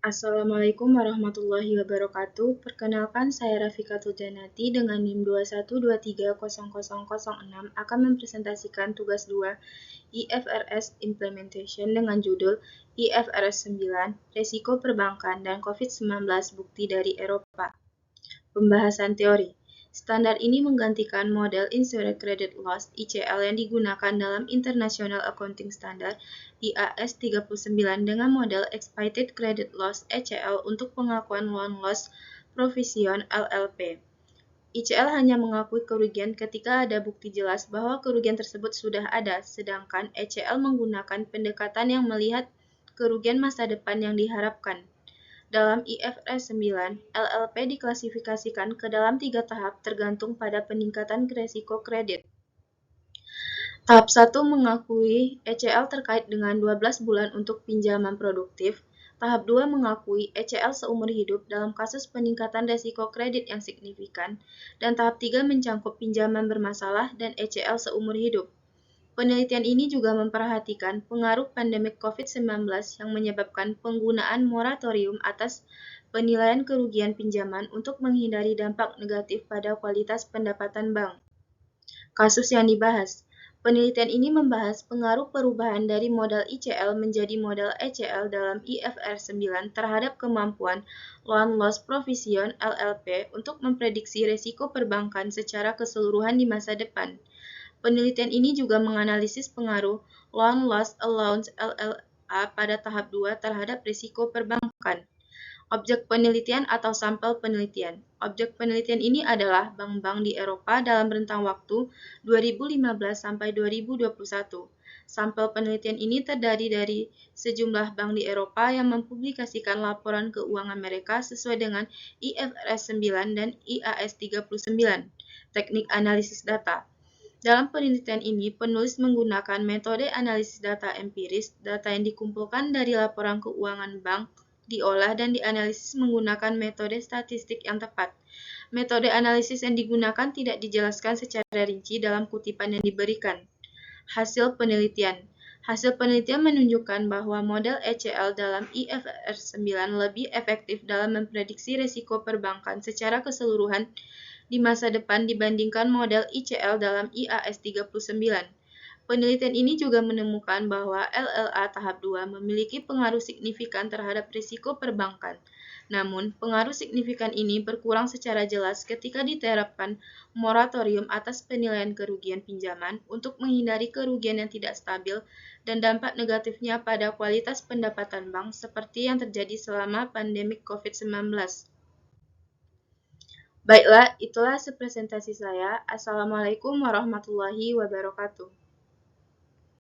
Assalamualaikum warahmatullahi wabarakatuh. Perkenalkan, saya Rafikatul Janati dengan NIM 212300006 akan mempresentasikan tugas 2 IFRS Implementation dengan judul IFRS 9, Resiko Perbankan dan COVID-19 Bukti dari Eropa. Pembahasan teori. Standar ini menggantikan model Insured Credit Loss (ICL) yang digunakan dalam International Accounting Standard IAS 39 dengan model Expected Credit Loss (ECL) untuk pengakuan loan loss provision (LLP). ICL hanya mengakui kerugian ketika ada bukti jelas bahwa kerugian tersebut sudah ada, sedangkan ECL menggunakan pendekatan yang melihat kerugian masa depan yang diharapkan. Dalam IFRS 9, LLP diklasifikasikan ke dalam 3 tahap tergantung pada peningkatan risiko kredit. Tahap 1 mengakui ECL terkait dengan 12 bulan untuk pinjaman produktif. Tahap 2 mengakui ECL seumur hidup dalam kasus peningkatan risiko kredit yang signifikan. Dan tahap 3 mencangkup pinjaman bermasalah dan ECL seumur hidup. Penelitian ini juga memperhatikan pengaruh pandemi COVID-19 yang menyebabkan penggunaan moratorium atas penilaian kerugian pinjaman untuk menghindari dampak negatif pada kualitas pendapatan bank. Kasus yang dibahas. Penelitian ini membahas pengaruh perubahan dari modal ICL menjadi modal ECL dalam IFRS 9 terhadap kemampuan Loan Loss Provision (LLP) untuk memprediksi risiko perbankan secara keseluruhan di masa depan. Penelitian ini juga menganalisis pengaruh Loan Loss Allowance (LLA) pada tahap 2 terhadap risiko perbankan. Objek penelitian atau sampel penelitian. Objek penelitian ini adalah bank-bank di Eropa dalam rentang waktu 2015 sampai 2021. Sampel penelitian ini terdiri dari sejumlah bank di Eropa yang mempublikasikan laporan keuangan mereka sesuai dengan IFRS 9 dan IAS 39. Teknik analisis data. Dalam penelitian ini, penulis menggunakan metode analisis data empiris. Data yang dikumpulkan dari laporan keuangan bank diolah dan dianalisis menggunakan metode statistik yang tepat. Metode analisis yang digunakan tidak dijelaskan secara rinci dalam kutipan yang diberikan. Hasil penelitian. Hasil penelitian menunjukkan bahwa model ECL dalam IFRS 9 lebih efektif dalam memprediksi risiko perbankan secara keseluruhan di masa depan dibandingkan model ICL dalam IAS 39. Penelitian ini juga menemukan bahwa LLA tahap 2 memiliki pengaruh signifikan terhadap risiko perbankan. Namun, pengaruh signifikan ini berkurang secara jelas ketika diterapkan moratorium atas penilaian kerugian pinjaman untuk menghindari kerugian yang tidak stabil dan dampak negatifnya pada kualitas pendapatan bank seperti yang terjadi selama pandemi COVID-19. Baiklah, itulah presentasi saya. Assalamualaikum warahmatullahi wabarakatuh.